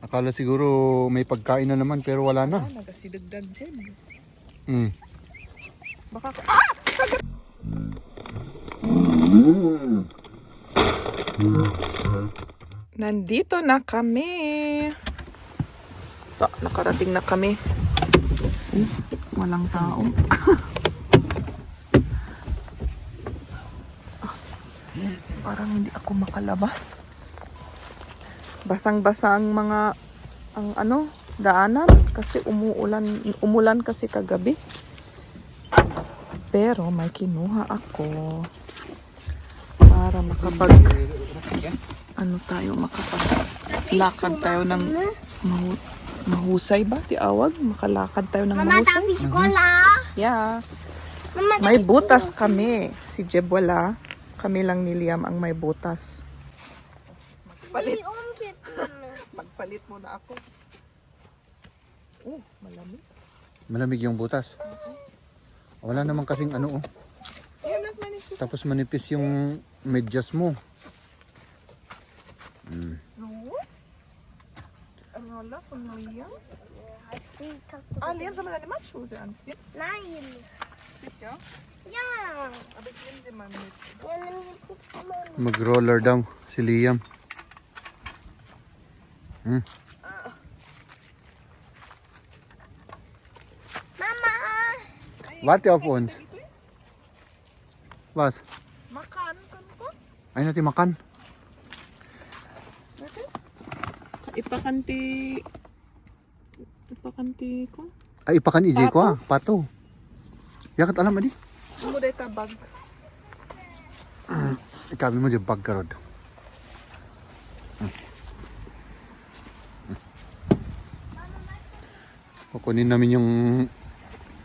Akala siguro may pagkain na naman pero wala na. Nagasidagdag dyan. Baka... Nandito na kami. So, nakarating na kami. Walang tao. Parang hindi ako makalabas. Basang-basa ang mga daanan kasi umulan kasi kagabi. Pero may kinuha ako para makapaglakad tayo ng mahusay ba tiawag? Makalakad tayo ng mahusay. Yeah. May butas kami. Si Jeb wala. Kami lang ni Liam ang may butas. Magpalit muna ako. Oh, malamig. Malamig yung butas. Wala naman kasing ano oh. Tapos manipis yung medyas mo. Rolla von Liam? Liam, soll man deine Matschhose anziehen? Nein. Sicher? Ja. Aber ich nehme sie mal mit. Ja, nimm die Pizza mal. Mag-roller daw si Liam. Mama. Warte auf uns. Was? Makan kan po? Ay natin makan. Ipakanti ko. Ay ipakan ijay ko ah. Pato. Yakat alam adi. Mo day tabag. Ikabi mo dyan pagkarod. Kukunin namin yung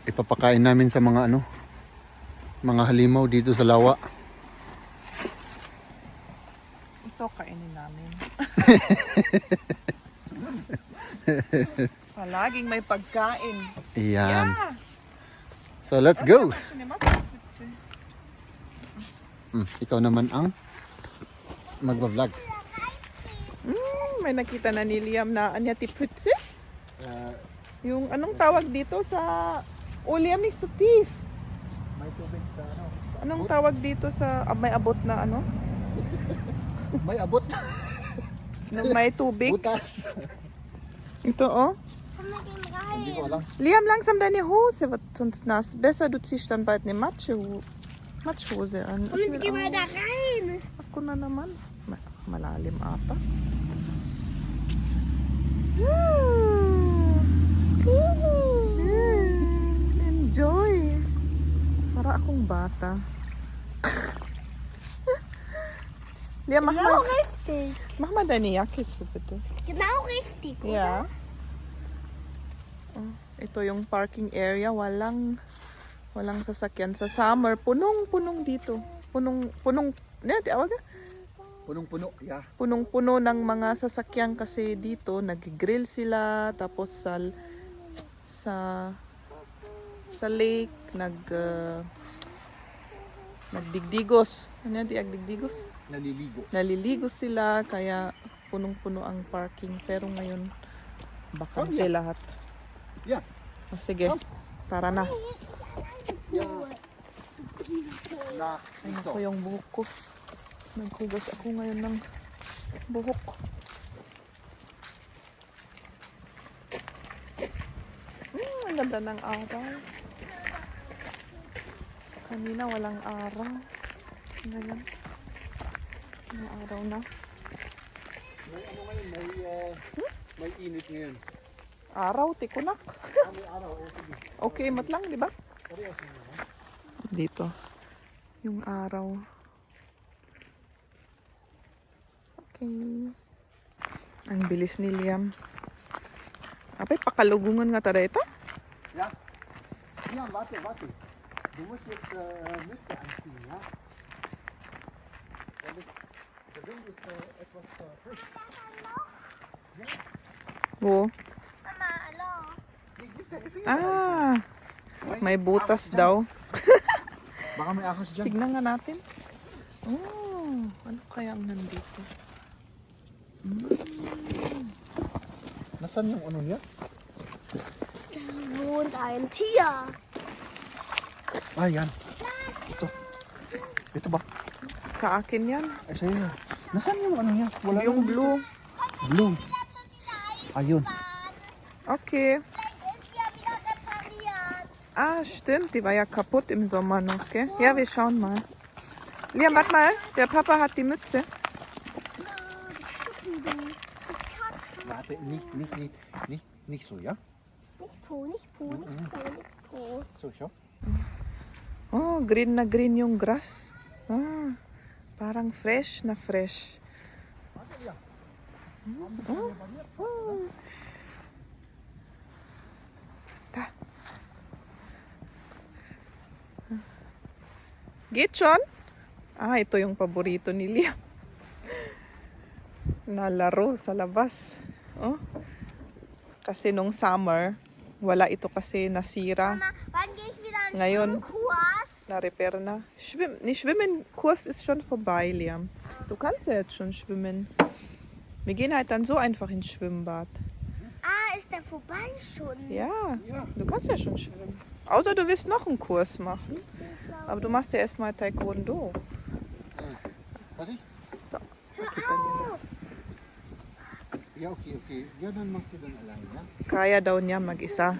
ipapakain namin sa mga mga halimaw dito sa lawa. Ito kainin namin. Palaging may pagkain. Iyan. Yeah. So let's go. Ikaw naman ang magbablog. May nakita na ni Liam na anya tiputsi. Yung anong tawag dito sa Liam ni Sutif. May tubig sa Anong tawag dito sa may abot na ano? May abot. May tubig. Butas. Ito oh. Hindi ko alam. Liam, langsam deine Hose wird sonst nass. Besser du ziehst dann bald eine Matschhose an. Und geh mal da rein. Ako na naman. Malalim ata. Enjoy. Para akong bata. Liam, Genau richtig. mach mal deine Jacke zu, bitte. Genau richtig. Yeah. Ito yung parking area, walang sasakyan sa summer. Punong-punong dito. Punong-punong, tawag? Punong-puno, yeah. Punong-puno ng mga sasakyan kasi dito nag-grill sila tapos sa lake nagdigdigos. Ano yan, digdigos? Naliligo sila kaya punong-puno ang parking pero ngayon bakante lahat. Yeah. O sige, tara na. Ay naku yung buhok ko. Naghugas ako ngayon ng buhok. Ang ganda ng araw. Kanina walang araw. Ngayon, may araw na. May ano ngayon, may init ngayon. Araw, tikunak. May araw, sige. Okay, matlang, di ba? Dito. Yung araw. Okay. Ang bilis ni Liam. Apay, pakalugungan nga tada ito? Ja. Ja, warte. Du musst jetzt Mütze anziehen, ja? Der Wind ist etwas frisch. Oo. Mama, hallo. Ah, may butas daw. Baka may ahas dyan. Tignan nga natin. Oh, ano kaya ang nandito? Nasaan yung ano niya? Da wohnt ein Tier. Ah, yan. Ito. Ito ba? Sa akin yan. Ay, sa'yo. Nasaan yung ano niya? Wala Yung naman. blue. Blue. Ayun. Okay. Ist ja wieder repariert. Ah, stimmt. Die war ja kaputt im Sommer noch, gell? Ja, wir schauen mal. Liam, warte mal. Der Papa hat die Mütze. Warte, nicht so, ja? Nicht Po, nicht Po, nicht Po, nicht Po. So, schau. Oh, green na green yung grass. Ah, parang fresh na fresh. Oh, oh. Da. Geht schon? Ah, ito yung paborito ni Liam. Nalaro sa labas. Oh. Kasi nung summer, wala ito kasi nasira. Mama, wann gehe ich wieder in Ngayon. den Kurs? Na-repair na. Schwimmen-Kurs ist schon vorbei, Liam. Du kannst ja jetzt schon schwimmen. Wir gehen halt dann so einfach ins Schwimmbad. Ah, ist der vorbei schon? Ja, du kannst ja schon schwimmen. Außer du willst noch einen Kurs machen. Aber du machst ja erstmal Taekwondo. Was ich? So. Hör auf! Ja, okay. Ja, dann machst du dann allein, ja? Kaya daw niya mag-isa.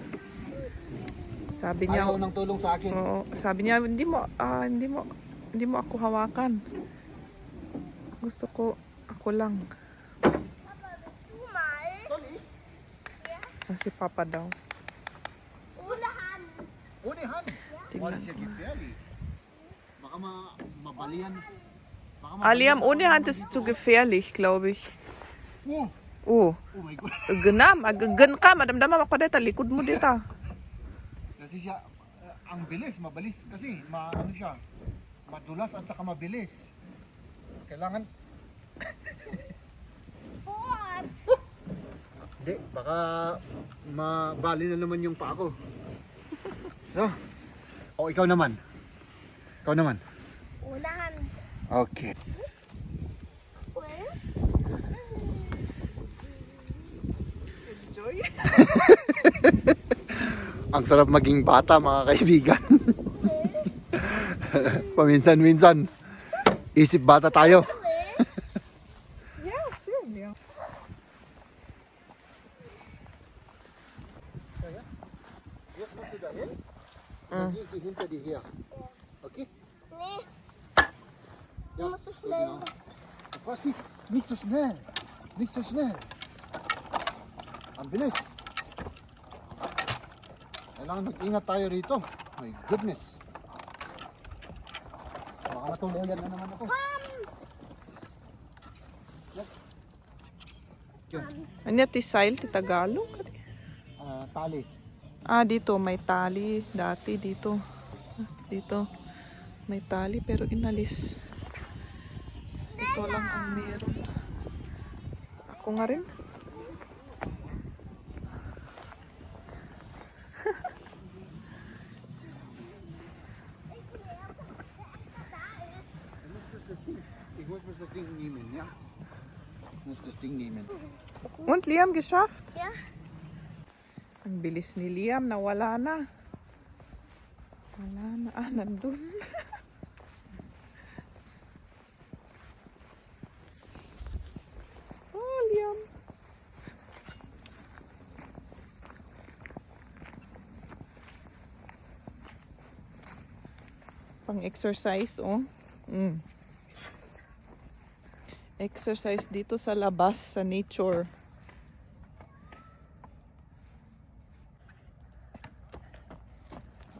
Sabi niya, Ayaw ng tulong sa akin. oo, sabi niya, hindi mo ako hawakan. Gusto ko, ako lang. Du mal. Si Papa daw. Ohne Hand. Ohne Hand. Tingnan Das ist ja gefährlich. Baka mabalian. Liam, ohne Hand ist zu gefährlich, glaube ich. Oh, Oh, oh my God. ganam, agagan ka, madamdama ako dito, likod mo dito. Das ist ja ang mabilis kasi. Ano siya? Madulas at saka mabilis. Kailangan. What? Hindi, baka mabali na naman yung paa ko. So, ikaw naman. Ikaw naman. Ohne Hand. Okay. Enjoy. Ang sarap maging bata, mga kaibigan. Paminsan-minsan, isip bata tayo. Ja, schön, ja. Jetzt musst du da hin. Dann gehe ich hinter dir her. Okay? Nee, Ja, musst du schnell. genau. Was nicht so schnell. Nicht so schnell. Ang bilis. Kailangan mag-ingat tayo rito. My goodness. Baka matuluyan na naman ako. Ano yan, tisail, ti Tagalog? Tali. Ah, dito, may tali. Dati, dito. Dito, may tali, pero inalis. Ito lang ang meron. Ako nga rin. Ich muss das Ding nehmen, ja? Ich muss das Ding nehmen. Und Liam, geschafft? Ja. Ang bilis ni Liam, nawala na. Wala na. Ah, nandun. Oh, Liam. Pang-exercise, oh. Exercise dito sa labas, sa nature.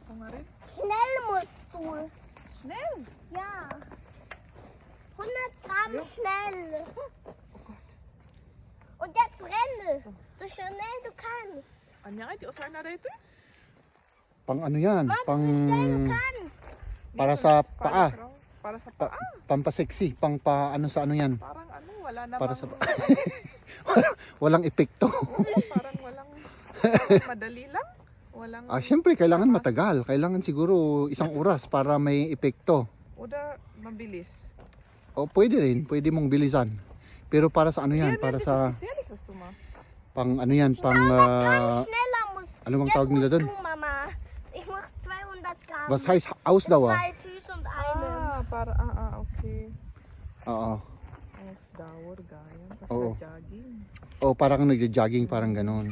Ako nga rin. Schnell musst du. Schnell! Ja. 100 Gramm schnell. Und jetzt renne. So schnell du kannst. Anya, di usahay na dito. Pang ano yan? Mann, Pang so schnell du kannst. para sa paa. Para sa paa. Pampasexy. Pang pa ano sa ano yan? Parang ano, wala namang... Para sa walang epekto. parang parang madali lang. Walang... Siyempre, kailangan matagal. Kailangan siguro 1 oras para may epekto. Uda, mabilis. O pwede rin. Pwede mong bilisan. Pero para sa ano yan? Ja, Para das sa... ist gefährlich, was du machst. Pang ano yan, pang Schneller muss. ano bang tawag nila doon? Du, Mama. Ich mach 200 Gramm. Was heißt Ausdauer? 2 Füße und einen. Para, okay. Oo. Ausdauer, gaya. Tapos Oo. jogging. O parang nagja-jogging, parang ganon.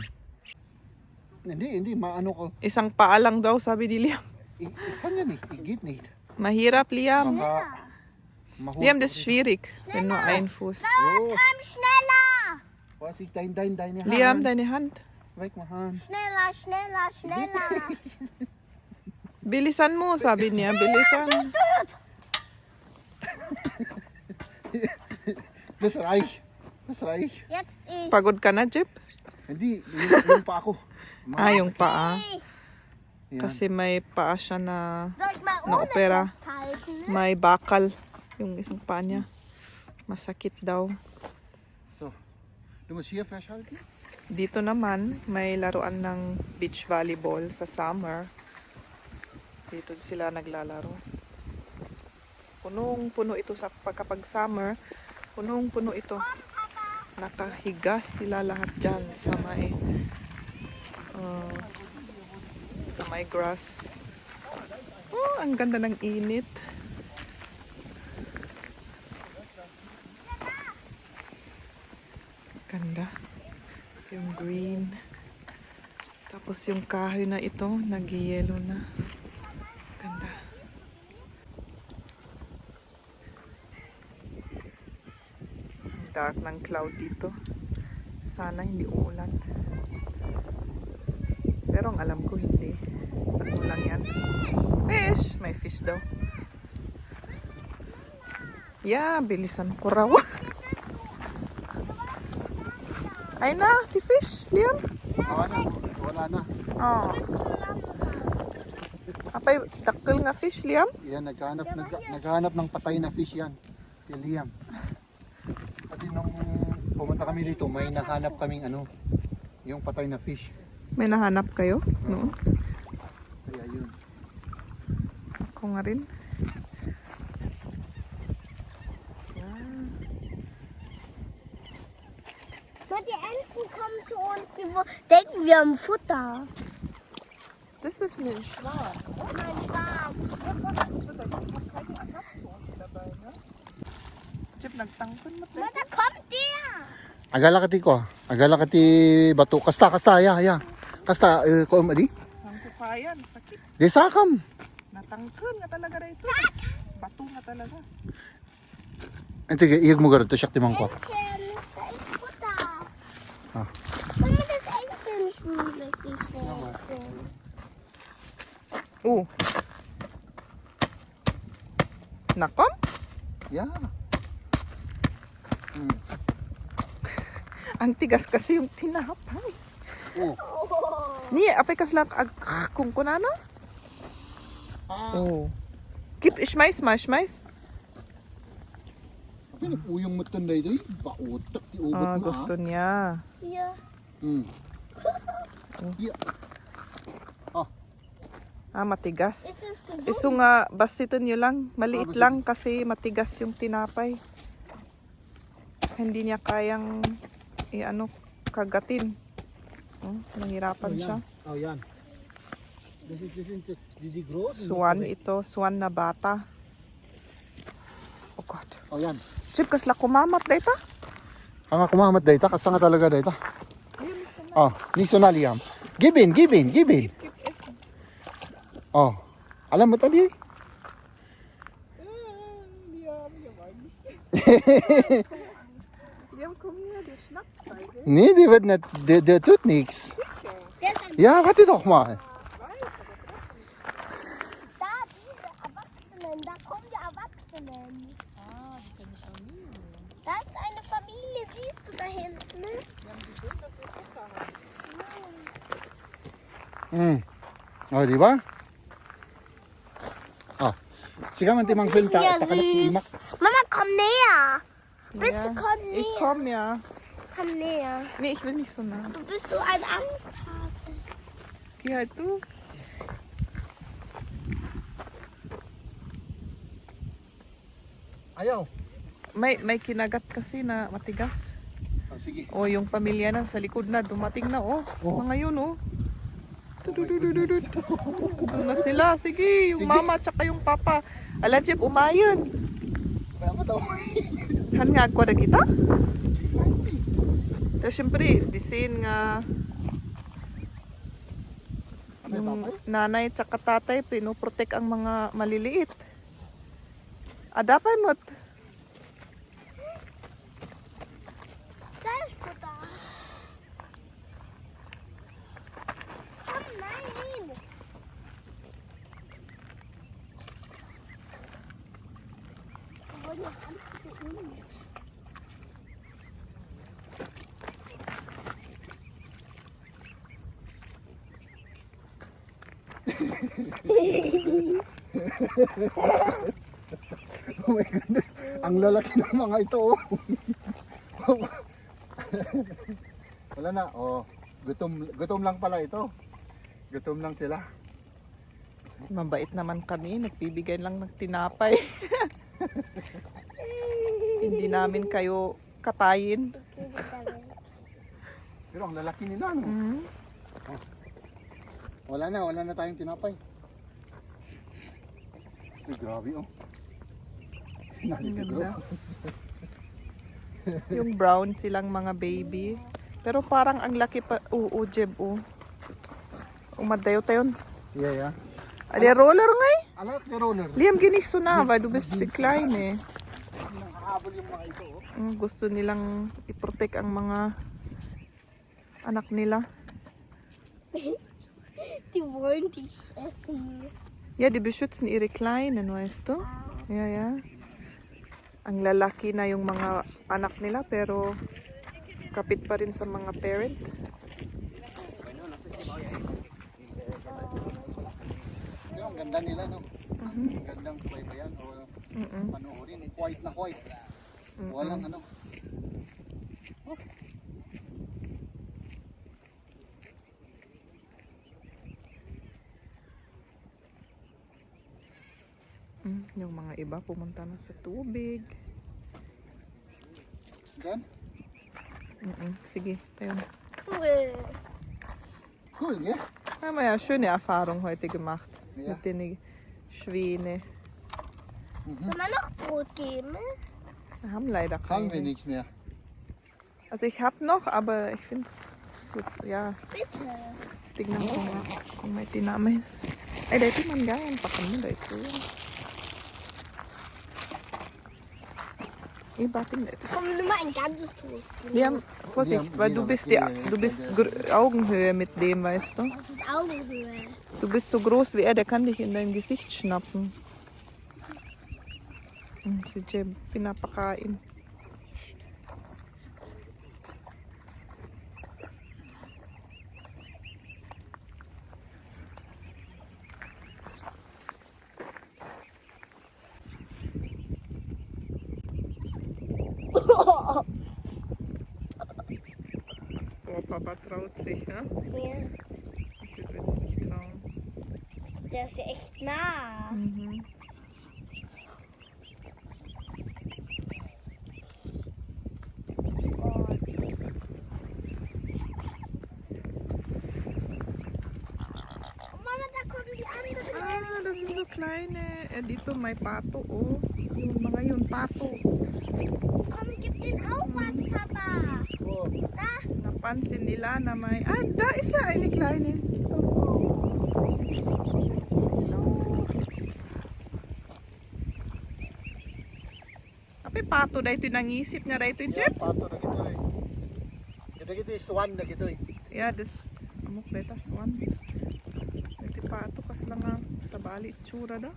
Hindi, maano ko. Isang paa lang daw, sabi ni Liam. Ich kann ja nicht, ich geht nicht. Mahirap, Liam. Mahut. Liam, das ist schwierig, wenn nur ein Fuß. Oh, Komm schneller. was ich deine Hand. Liam, deine Hand. Weg mal Hand. Schneller, schneller, schneller. Bilisan mo, sabi niya. Bilisan. Das reicht. Jetzt ich. Pagod ka na, Jeep? Hindi, yung pa ako. Yung paa. Ich. Yan. Kasi may paa siya na Soll ich mal Na ohne opera. festhalten? may bakal. Yung isang paa niya. Masakit daw. So, du musst hier festhalten. Dito naman, may laruan ng beach volleyball sa summer. Dito sila naglalaro. Punong-puno ito kapag summer. Punong-puno ito. Nakahiga sila lahat dyan sa may grass. Oh, ang ganda ng init. Ganda. Yung green. Tapos yung kahoy na ito, nag-yellow na. Ganda. Ang dark ng cloud dito. Sana hindi uulan. Pero ang alam ko hindi. Ako lang yan. Fish! May fish daw. Yeah, bilisan ko raw. Ay na, ti fish, Liam. Wala na. Oh. Apay, dakkel nga fish, Liam. Yan, naghahanap ng patay na fish yan. Si Liam. Kasi nung pumunta kami dito, may nahanap kaming yung patay na fish. May nahanap kayo noon? Kaya yun. Ako nga rin. Na, die Enten kommen zu uns. Die denken, wir haben Futter. Das ist ein Schwan. Oh mein Gott. Chip, nagtangkon mo Na, da kommt der. Agala kati bato. Kasta, ya. Kasta, ko madi. Ang kukayan, sakit. Desakam. Natangkon nga talaga rito. Bato nga talaga. Ente, iyag mo garito, siyak timang ko. Entchen, da ist Futter. Ah. Können wir das Entchen nicht weggeschnitten? Oh. Nakom? Ya. Ang tigas kasi yung tinapay. Oh. Ni, apay kas lang kung kunano? Oh. Kip, schmeiß mal, schmeiß. Uyong matanda ito, bautak ti ubat mo. Gusto niya. Hier. Yeah. Matigas. Ist es gesund? Iso nga, basitan nyo lang. Maliit lang kasi matigas yung tinapay. Hindi niya kayang kagatin. Nahirapan siya. Oh, yan. This is die groß. Swan ito. Swan na bata. Oh God. Oh, yan. Chip, kasla kumamat na ito? Ang ako mamat data, kasa nga talaga data. Oh, niso na Liam. Give in. Oh, alam mo tadi? Nee, die wird nicht, der tut nichts. Ja, warte doch mal. Da, diese Erwachsenen, da kommen die Erwachsenen. Da ist eine Familie, siehst du da hinten? Oh, di ba? Oh. Sige man timang film ta. Ja, Imak. süß. Mama, komm näher. Bitte komm Ich näher. komm ja. Komm näher. Nee, ich will nicht so nah. Du bist du ein Angsthase. Geh halt du. Ayaw. May kinagat kasi na matigas. Oh, Sige. O, yung pamilya na sa likod na, dumating na, oh. Oh. Mga yun, oh. Tudududududud. Doon na sila. Sige, yung Sige. mama tsaka yung papa. Ala, Jeb, umayon. Kaya mo daw. Han nga ako na kita? Pero syempre, disin nga Ano yung yung tatay? nanay tsaka tatay pinoprotect ang mga maliliit. Adapay mo't. Das Futter. Oh nein. Wir wollen noch angucken. Oh my goodness. Ang lalaki ng mga ito. Oh. Wala na. Oh, gutom lang pala ito. Gutom lang sila. Mabait naman kami, nagbibigay lang ng tinapay. Hindi namin kayo katayin. Pero ang lalaki nila, no? Mhm. Wala na tayong tinapay. Ay, grabe, oh. Nalito, Ganda. Yung brown silang mga baby. Pero parang ang laki pa. Oo, Jeb, oh. Umadayo tayo. Yeah. Ali roller ngay. Alam ni roller. Liam giniso na ba? Du bist klein eh. Nakahabol yung mga ito, oh. Gusto nilang i-protect ang mga anak nila. Die wollen dich essen. Ja, die beschützen ihre Kleinen, weißt du? Ja. Ang lalaki na yung mga anak nila pero kapit pa rin sa mga parent. Pero ang ganda nila, no? Ang gandang subaybayan o panoorin. Quiet na quiet. Walang ano. Yung mga iba pumunta na sa tubig. Gan? Sige, tayo na. Cool, yeah? Haben wir ja schöne Erfahrung heute gemacht Ja. mit den Schwäne. Soll man noch Brot geben? Wir haben leider Haben wir keine. nichts mehr. Also ich habe noch, aber ich finde es jetzt, ja, Bitte. tignan ko nga kung may tinamay. Ay, dahil manggayan pa kami dahil. Bating dahil. Komm, nimm mal ein ganzes Toast. Liam, Vorsicht, Liam, weil du Liam, bist, Liam, du bist Augenhöhe mit dem, weißt du? Das ist Augenhöhe. Du bist so groß wie er, der kann dich in dein Gesicht schnappen. Si Jeb, pinapakain. Boah, Papa traut sich, ne? Ja, Ich würde es nicht trauen. der ist ja echt nah. Mhm. Mama, da kommen die anderen. Ah, das sind so kleine. Dito may pato, oh. Yung mga yun, pato. Komm, gib den auch was, Papa. Oh, Da. Napansin nila na may... Ah, da ist ja eine kleine. Ito. Ape pato da ito nangisip nga da ito, Jeb. pato na gito eh. Gito swan na gito eh. Ja, das amok deta swan. Ito pato kas lang nga sa bali tsura da.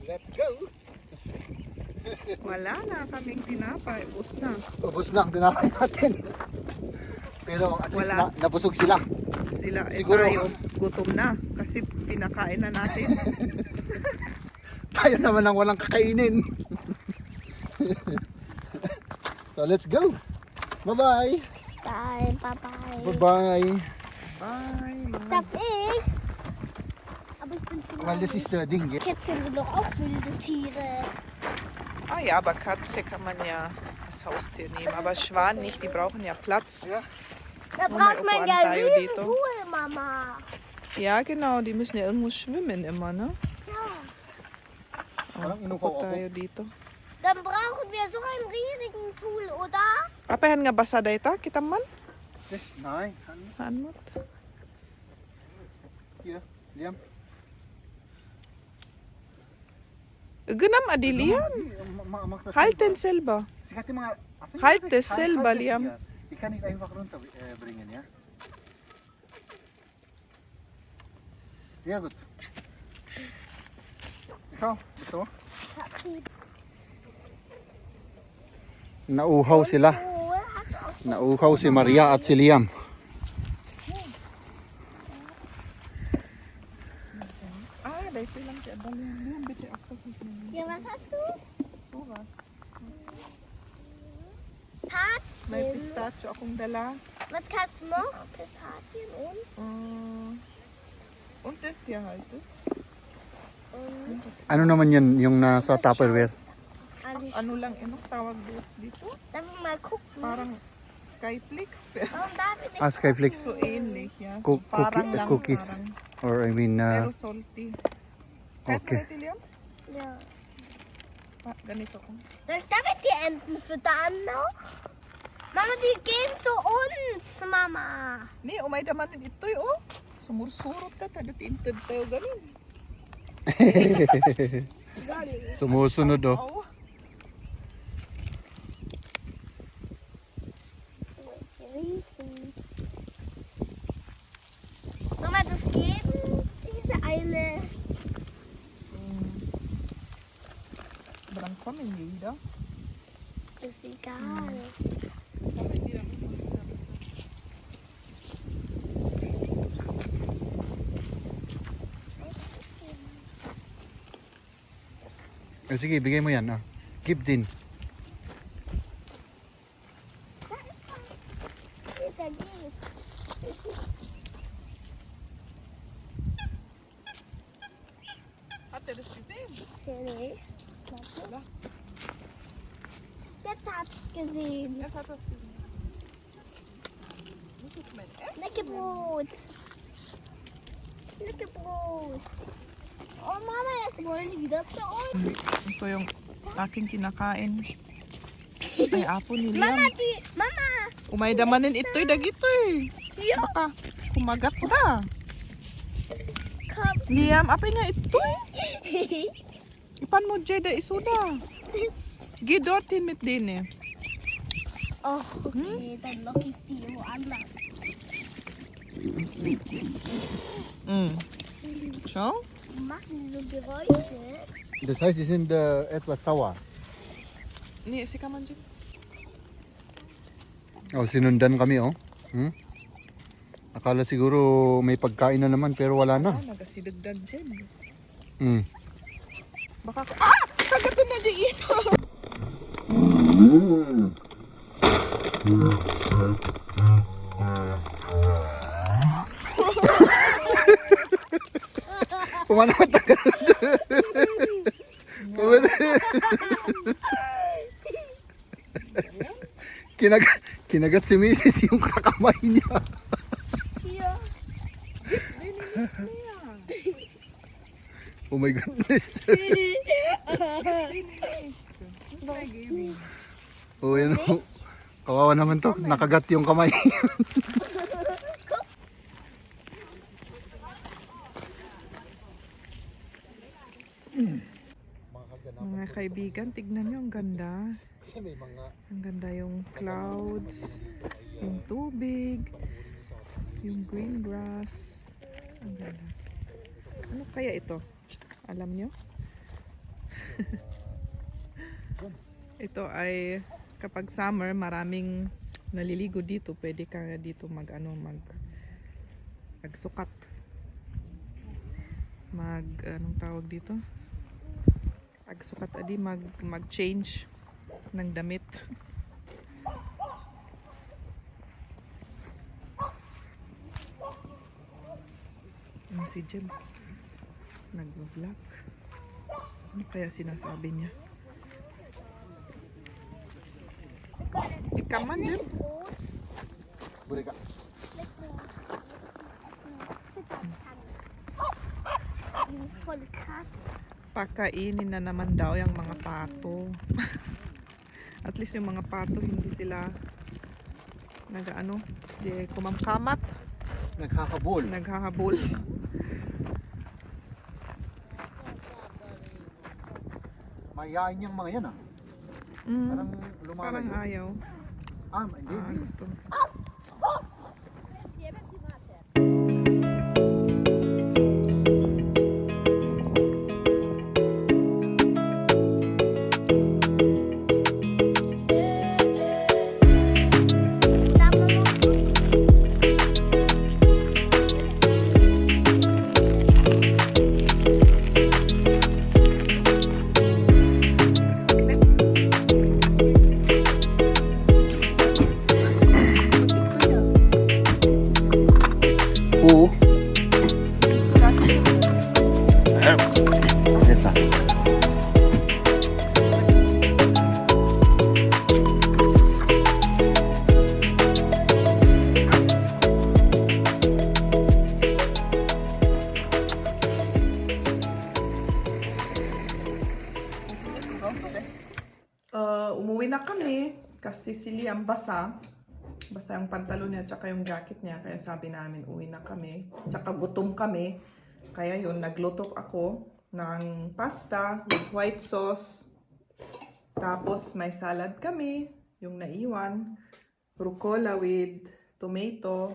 Let's go! Wala na kaming tinapay. Ubus na. Ubus na ang tinapay natin. Pero at least Wala. nabusog sila. Sila Siguro. tayo gutom na kasi pinakain na natin. Tayo naman ang walang kakainin. So let's go! Bye-bye! Bye, Papa. Bye-bye! Bye. Mga Darf ich? Aber ich bin zu Weil das ist der Ding jetzt. Kätzchen sind doch auch wilde Tiere. Ah ja, aber Katze kann man ja das Haustier nehmen. Aber Schwan nicht, die brauchen ja Platz. Ja. Da Oh, braucht may man upuan ja tayo einen dito. Pool, Mama. Ja, genau, die müssen ja irgendwo schwimmen immer, ne? Ja. Parang Upo inukaw ako. tayo dito. Dann brauchen wir so einen riesigen Pool, oder? Apahan nga basa dayta, kita man? Yes, nein. Saan mo? Hier, Liam. Ganam adilian. Halten selber. Halt es selber, Liam. Ich kann nicht einfach runterbringen, ja? Sehr gut. Ikaw, gusto mo? Nauhaw sila. Nauhaw si Maria at si Liam. Ah, dayto lang siya. Liam, bitte abpassen. Ja, was hast du? Sowas. May Pistazien. pistachio akong dala. Was kannst du noch? Pistazien und? Und das hier halt das. Ano naman yun, yung nasa Tupperware? Ano lang tawag dito? Darf ich mal gucken? Parang Skyflix. Pero Warum darf ich nicht? Skyflix. so ähnlich, ja. So parang lang, Cookies. parang. Or I mean, Pero salty. Kahit okay. okay. Liam? Ja. Ganito ko. Darf ich die Enten füttern noch? Mama, die gehen zu uns, Mama. Ni, umay daman ito oh. Sumursurot ka, tagatintad tayo ganun. Sumusunod oh. Oo. Riechen. Soll man das geben? Diese eine. Barang pamilya. Ist egal. Sige, bigay mo yan. Give din. Hat er das gesehen? Nee. Warte. Jetzt hat's gesehen. Jetzt hat er es gesehen. Muss ich mein Leckebrot. Leckebrot. Oh Mama, jetzt wollen die wieder zu uns. Ito yung aking kinakain. Ay, apo ni Liam. Mama. Umay damanin ito'y dagito'y. Ja. Baka kumagat na. Komm. Liam, apay nga ito'y. Ipan mo Jada isuda. Geh dorthin mit denen. Oh, okay, dann lock ich die woanders. Schau. Machen die so Geräusche? Das heißt, sie sind etwas sauer. Nee, si man dyan. Oh, sinundan kami oh. Akala siguro may pagkain na naman pero wala na. Ah, nagasidagdag dyan. Hmm. Baka ko... Ah! Kagato na dyan ito! Pumanaw tagal. Kinagat si Mrs. yung kakamay niya. Hier. Oh my goodness. Oh, yan oh. Kawawa naman to. Nakagat yung kamay. Mga kaibigan, tignan nyo, ang ganda. Kasi may mga Ang ganda yung clouds, yung tubig, yung green grass. Ang ganda. Ano kaya ito? Alam nyo? Ito ay kapag summer, maraming naliligo dito. Pwede ka dito magsukat. Anong tawag dito? Pagsukat adi mag-change ng damit. Si Jem nag-vlog. Ano kaya sinasabi niya? ka man, Jeb. Gut. Boleh kak? Voll krass. Pakainin na naman daw yung mga pato. At least yung mga pato hindi sila di kumamkamat, Nagkakabol. naghahabol. Mayayain niyang mga yan ah. Parang Parang lumalayo. ayaw. Hindi. Gusto. Oo. Jetzt ah. Umuwi na kami kasi si Liam basa yung pantalon niya tsaka yung jacket niya, kaya sabi namin uwi na kami, tsaka gutom kami, kaya yun nagluto ako ng pasta with white sauce, tapos may salad kami yung naiwan, rucola with tomato,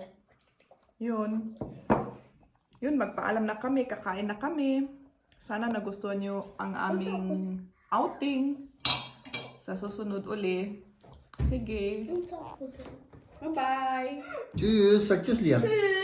yun magpaalam na kami, kakain na kami. Sana nagustuhan nyo ang aming outing. Sa susunod uli. Sige. Bye-bye. Tschüss. Sag tschüss, Liam. Tschüss.